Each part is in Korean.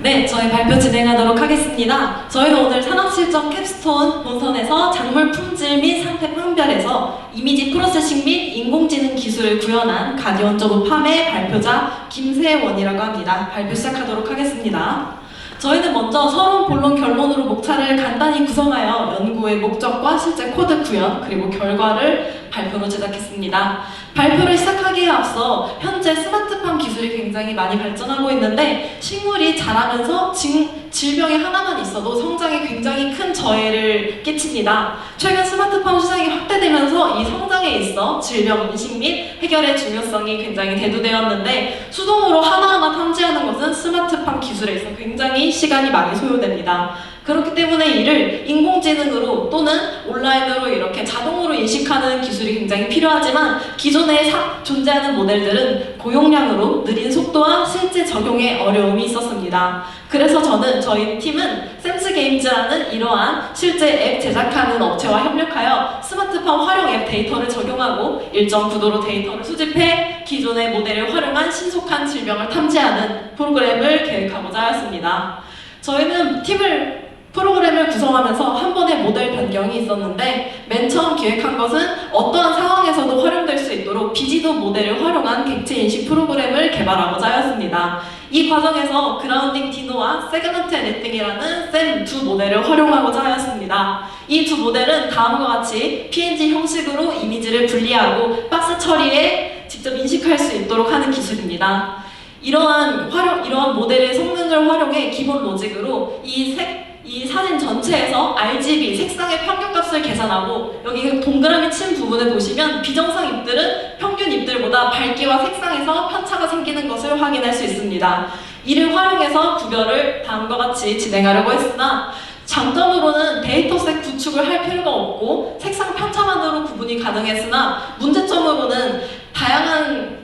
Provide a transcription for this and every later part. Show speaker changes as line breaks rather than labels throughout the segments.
네, 저희 발표 진행하도록 하겠습니다. 저희는 오늘 산업실적 캡스톤 본선에서 작물 품질 및 상태 판별에서 이미지 프로세싱 및 인공지능 기술을 구현한 가디언 오브 팜의 발표자 김세원이라고 합니다. 발표 시작하도록 하겠습니다. 저희는 먼저 서론, 본론, 결론으로 목차를 간단히 구성하여 연구의 목적과 실제 코드 구현, 그리고 결과를 발표로 제작했습니다. 발표를 시작하기에 앞서 현재 스마트팜 기술이 굉장히 많이 발전하고 있는데 식물이 자라면서 질병이 하나만 있어도 성장에 굉장히 큰 저해를 끼칩니다. 최근 스마트팜 시장이 확대되면서 이 성장에 있어 질병 인식 및 해결의 중요성이 굉장히 대두되었는데 수동으로 하나하나 탐지하는 것은 스마트팜 기술에 있어 굉장히 시간이 많이 소요됩니다. 그렇기 때문에 이를 인공지능으로 또는 온라인으로 이렇게 자동으로 인식하는 기술이 굉장히 필요하지만 기존에 존재하는 모델들은 고용량으로 느린 속도와 실제 적용에 어려움이 있었습니다. 그래서 저희 팀은 샘스게임즈라는 이러한 실제 앱 제작하는 업체와 협력하여 스마트팜 활용 앱 데이터를 적용하고 일정 구도로 데이터를 수집해 기존의 모델을 활용한 신속한 질병을 탐지하는 프로그램을 계획하고자 하였습니다. 저희는 프로그램을 구성하면서 한 번의 모델 변경이 있었는데 맨 처음 기획한 것은 어떠한 상황에서도 활용될 수 있도록 비지도 모델을 활용한 객체 인식 프로그램을 개발하고자 하였습니다. 이 과정에서 그라운딩 디노와 세그먼트 애니팅이라는 샘 두 모델을 활용하고자 하였습니다. 이 두 모델은 다음과 같이 PNG 형식으로 이미지를 분리하고 박스 처리에 직접 인식할 수 있도록 하는 기술입니다. 이러한 모델의 성능을 활용해 기본 로직으로 이 사진 전체에서 RGB, 색상의 평균값을 계산하고 여기 동그라미 친 부분을 보시면 비정상 잎들은 평균 잎들보다 밝기와 색상에서 편차가 생기는 것을 확인할 수 있습니다. 이를 활용해서 구별을 다음과 같이 진행하려고 했으나 장점으로는 데이터셋 구축을 할 필요가 없고 색상 편차만으로 구분이 가능했으나 문제점으로는 다양한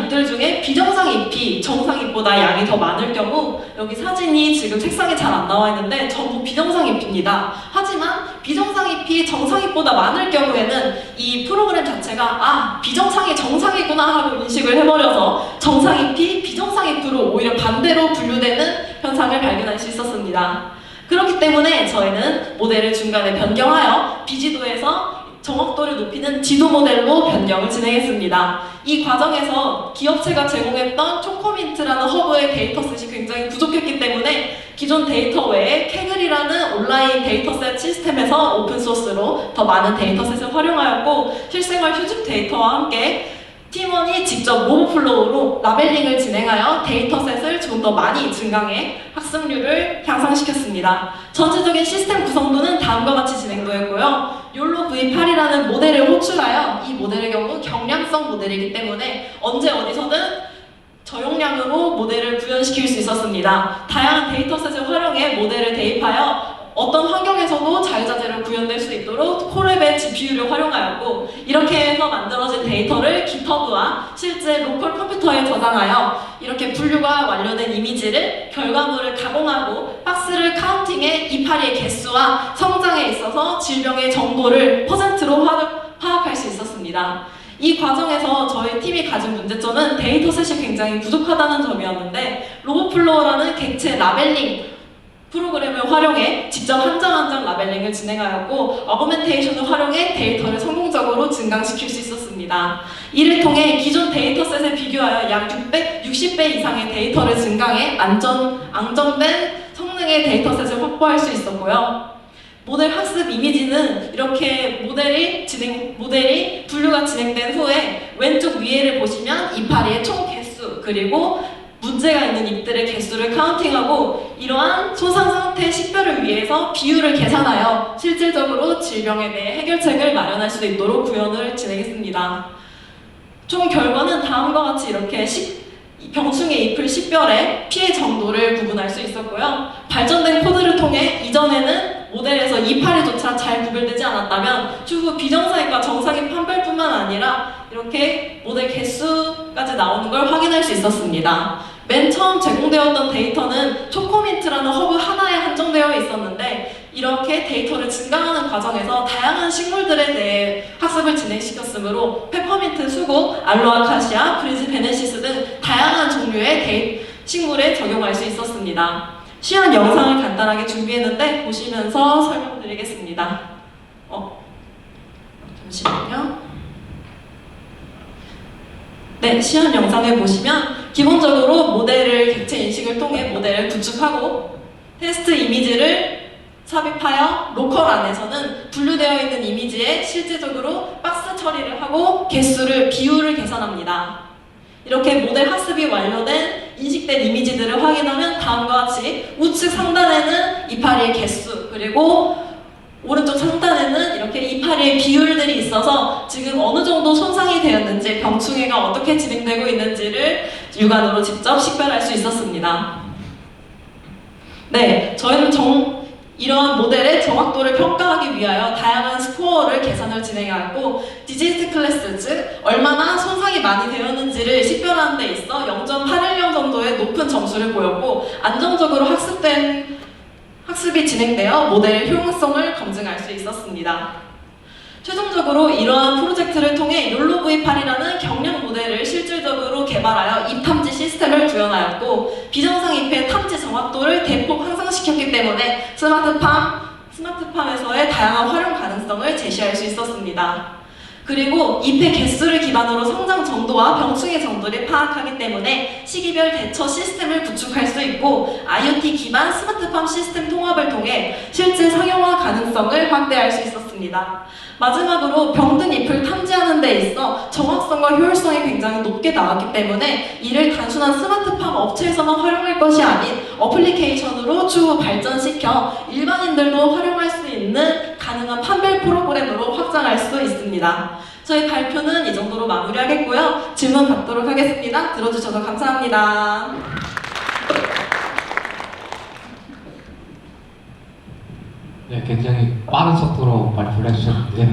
잎들 중에 비정상 잎이 정상 잎보다 양이 더 많을 경우 여기 사진이 지금 색상이 잘 안 나와 있는데 전부 비정상 잎입니다. 하지만 비정상 잎이 정상 잎보다 많을 경우에는 이 프로그램 자체가 비정상이 정상이구나 하고 인식을 해버려서 정상 잎이 비정상 잎으로 오히려 반대로 분류되는 현상을 발견할 수 있었습니다. 그렇기 때문에 저희는 모델을 중간에 변경하여 비지도에서 정확도를 높이는 지도 모델로 변경을 진행했습니다. 이 과정에서 기업체가 제공했던 초코민트라는 허브의 데이터셋이 굉장히 부족했기 때문에 기존 데이터 외에 캐글이라는 온라인 데이터셋 시스템에서 오픈소스로 더 많은 데이터셋을 활용하였고 실생활 휴직 데이터와 함께 팀원이 직접 로봇플로우로 라벨링을 진행하여 데이터셋을 좀 더 많이 증강해 학습률을 향상시켰습니다. 전체적인 시스템 구성도는 다음과 같이 진행되었고요. 욜로 V8이라는 모델을 호출하여 이 모델의 경우 경량성 모델이기 때문에 언제 어디서든 저용량으로 모델을 구현시킬 수 있었습니다. 다양한 데이터셋을 활용해 모델을 대입하여 어떤 환경에서도 자유자재로 구현될 수 있도록 콜랩의 GPU를 활용하였고 이렇게 해서 만들어진 데이터를 GitHub와 실제 로컬 컴퓨터에 저장하여 이렇게 분류가 완료된 이미지를 결과물을 가공하고 박스를 카운팅해 이파리의 개수와 성장에 있어서 질병의 정도를 퍼센트로 파악할 수 있었습니다. 이 과정에서 저희 팀이 가진 문제점은 데이터셋이 굉장히 부족하다는 점이었는데 로봇플로어라는 객체 라벨링 프로그램을 활용해 직접 한 장 한 장 라벨링을 진행하였고 어그멘테이션을 활용해 데이터를 성공적으로 증강시킬 수 있었습니다. 이를 통해 기존 데이터셋에 비교하여 약 660배 이상의 데이터를 증강해 안정된 성능의 데이터셋을 확보할 수 있었고요. 모델 학습 이미지는 이렇게 모델이 분류가 진행된 후에 왼쪽 위에를 보시면 이파리의 총 개수 그리고 문제가 있는 잎들의 개수를 카운팅하고 이러한 손상 상태 식별을 위해서 비율을 계산하여 실질적으로 질병에 대해 해결책을 마련할 수 있도록 구현을 진행했습니다. 총 결과는 다음과 같이 이렇게 병충해 잎을 식별해 피해 정도를 구분할 수 있었고요. 발전된 코드를 통해 이전에는 모델에서 이파리조차 잘 구별되지 않았다면 추후 비정상입과 정상입 판별뿐만 아니라 이렇게 모델 개수까지 나오는 걸 확인할 수 있었습니다. 맨 처음 제공되었던 데이터는 초코민트라는 허브 하나에 한정되어 있었는데 이렇게 데이터를 증강하는 과정에서 다양한 식물들에 대해 학습을 진행시켰으므로 페퍼민트, 수국, 알로아카시아, 브리즈 베네시스 등 다양한 종류의 식물에 적용할 수 있었습니다. 시연 영상을 간단하게 준비했는데 보시면서 설명드리겠습니다. 잠시만요. 네, 시연 영상을 보시면 기본적으로 모델을 객체 인식을 통해 모델을 구축하고 테스트 이미지를 삽입하여 로컬 안에서는 분류되어 있는 이미지에 실질적으로 박스 처리를 하고 비율을 계산합니다. 이렇게 모델 학습이 완료된 인식된 이미지들을 확인하면 다음과 같이 우측 상단에는 이파리의 개수, 그리고 오른쪽 상단에는 이렇게 이파리의 비율들이 있어서 지금 어느 정도 손상이 되었는지, 병충해가 어떻게 진행되고 있는지를 육안으로 직접 식별할 수 있었습니다. 네, 저희는 이러한 모델의 정확도를 평가하기 위하여 다양한 스코어를 계산을 진행하고 디지트 클래스, 즉 얼마나 손상이 많이 되었는지를 식별하는 데 있어 0.810 정도의 높은 점수를 보였고, 안정적으로 학습이 진행되어 모델의 효용성을 검증할 수 있었습니다. 최종적으로 이러한 프로젝트를 통해 욜로V8이라는 경량 모델을 실질적으로 개발하여 입 탐지 시스템을 구현하였고, 비정상 잎의 탐지 정확도를 대폭 향상시켰기 때문에 스마트팜에서의 다양한 활용 가능성을 제시할 수 있었습니다. 그리고 잎의 개수를 기반으로 성장 정도와 병충해 정도를 파악하기 때문에 시기별 대처 시스템을 구축할 수 있고, IoT 기반 스마트팜 시스템 통합을 통해 실제 상용화 가능성을 확대할 수 있었습니다. 마지막으로 병든 잎을 탐지하는 데 있어 정확성과 효율성이 굉장히 높게 나왔기 때문에 이를 단순한 스마트팜 업체에서만 활용할 것이 아닌 어플리케이션으로 추후 발전시켜 일반인들도 활용할 수 있는 가능한 판별 프로그램으로 확장할 수 있습니다. 저희 발표는 이 정도로 마무리하겠고요. 질문 받도록 하겠습니다. 들어주셔서 감사합니다.
네, 굉장히 빠른 속도로 발표를 해주셨는데요.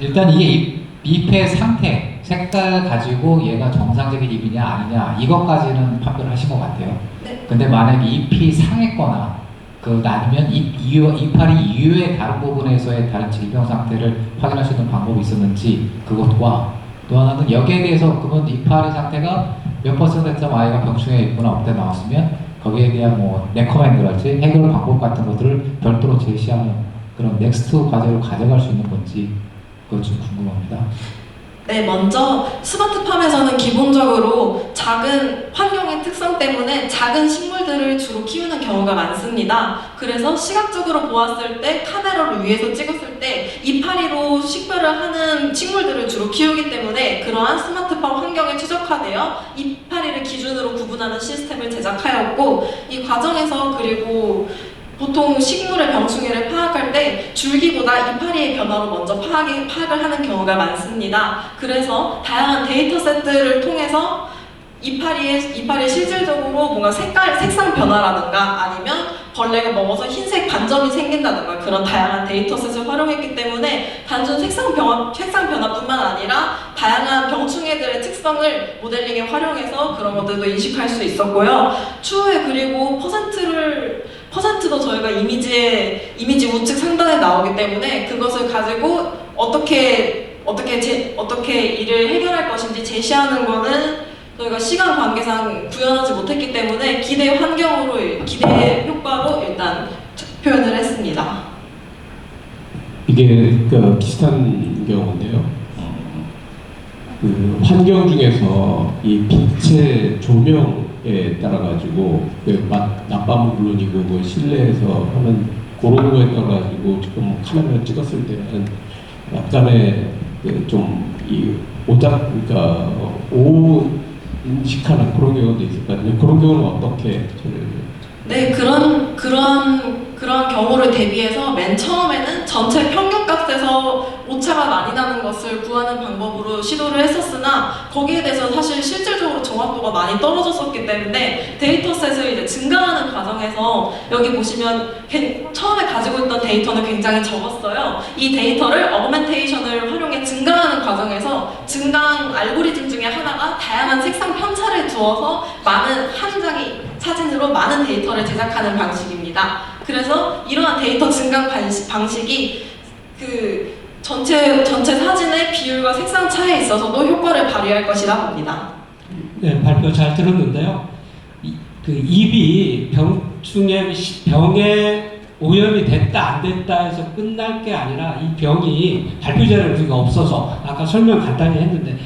일단 이게 잎의 상태, 색깔 가지고 얘가 정상적인 잎이냐 아니냐 이것까지는 판별을 하신 것 같아요.
네.
근데 만약에 잎이 상했거나 아니면 이파리 이외의 다른 부분에서의 다른 질병 상태를 확인할 수 있는 방법이 있었는지 그것과 또 하나는 여기에 대해서 그러면 이파리 상태가 몇 %점 아이가 병충해에 있거나 없다 나왔으면 거기에 대한 레커멘드랄지 해결 방법 같은 것들을 별도로 제시하는 그런 넥스트 과제로 가져갈 수 있는 건지 그것 좀 궁금합니다.
네, 먼저 스마트팜에서는 기본적으로 작은 환경의 특성 때문에 작은 식물들을 주로 키우는 경우가 많습니다. 그래서 시각적으로 보았을 때 카메라로 위에서 찍었을 때 이파리로 식별을 하는 식물들을 주로 키우기 때문에 그러한 스마트팜 환경에 최적화되어 이파리를 기준으로 구분하는 시스템을 제작하였고, 이 과정에서 그리고 보통 식물의 병충해를 파악할 때 줄기보다 이파리의 변화로 먼저 파악을 하는 경우가 많습니다. 그래서 다양한 데이터 세트를 통해서 이파리의 실질적으로 뭔가 색상 변화라든가 아니면 벌레가 먹어서 흰색 반점이 생긴다든가 그런 다양한 데이터셋을 활용했기 때문에 단순 색상 변화뿐만 아니라 다양한 병충해들의 특성을 모델링에 활용해서 그런 것들도 인식할 수 있었고요. 추후에 그리고 퍼센트도 저희가 이미지 우측 상단에 나오기 때문에 그것을 가지고 어떻게 일을 해결할 것인지 제시하는 거는 저희가 시간 관계상 구현하지 못했기 때문에 기대 효과로 일단 표현을 했습니다.
이게 비슷한 경우인데요. 그 환경 중에서 이 빛의 조명에 따라 가지고 낮밤은 물론이고 실내에서 하는 그런 거에 따라 가지고 지금 카메라를 찍었을 때는 약간의 좀이 그러니까 인식하는 그런 경우도 있을 것 같아요. 그런 경우는 어떻게?
네, 그런 경우를 대비해서 맨 처음에는 전체 평균값에서 오차가 많이 나는 것을 구하는 방법으로 시도를 했었으나 거기에 대해서 사실 실질적으로 정확도가 많이 떨어졌었기 때문에 데이터셋을 이제 증강하는 과정에서 여기 보시면 처음에 가지고 있던 데이터는 굉장히 적었어요. 이 데이터를 어그멘테이션을 활용해 증강하는 과정에서 증강 알고리즘 중에 하나가 다양한 색상 편차를 두어서 한 장의 사진으로 많은 데이터를 제작하는 방식입니다. 그래서 이러한 데이터 증강 방식이 그 전체 사진의 비율과 색상 차이에 있어서도 효과를 발휘할 것이라 봅니다.
네, 발표 잘 들었는데요. 그 입이 병에 오염이 됐다 안 됐다 해서 끝날 게 아니라 이 병이 발표자를 우리가 없어서 아까 설명 간단히 했는데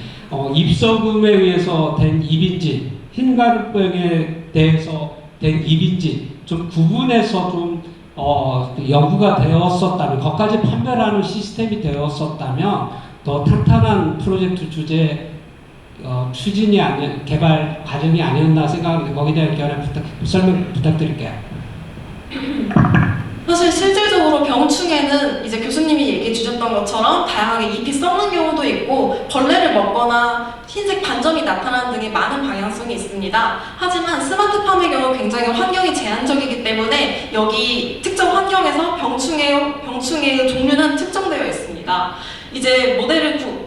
입서금에 의해서 된 입인지 흰가루병에 대해서 된 입인지 좀 구분해서 좀 연구가 되었었다면 거기까지 판별하는 시스템이 되었었다면 더 탄탄한 프로젝트 주제 추진이 개발 과정이 아니었나 생각하는데 거기에 대한 설명 부탁드릴게요.
사실 실질적으로 병충해는 이제 교수님이 얘기해 주셨던 것처럼 다양하게 잎이 썩는 경우도 있고 벌레를 먹거나 흰색 반점이 나타나는 등의 많은 방향성이 있습니다. 하지만 스마트팜의 경우 굉장히 환경이 제한적이기 때문에 여기 특정 환경에서 병충해의 종류는 특정되어 있습니다. 이제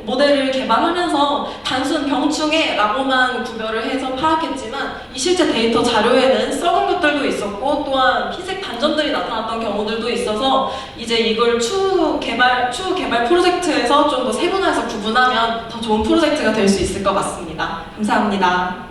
모델을 개발하면서 단순 병충해라고만 구별을 해서 파악했지만 이 실제 데이터 자료에는 썩은 것들도 있었고 또한 흰색 반점들이 나타났던 경우들도 있어서 이제 이걸 추후 개발 프로젝트에서 좀 더 세분화해서 구분하면 더 좋은 프로젝트가 될 수 있을 것 같습니다. 감사합니다.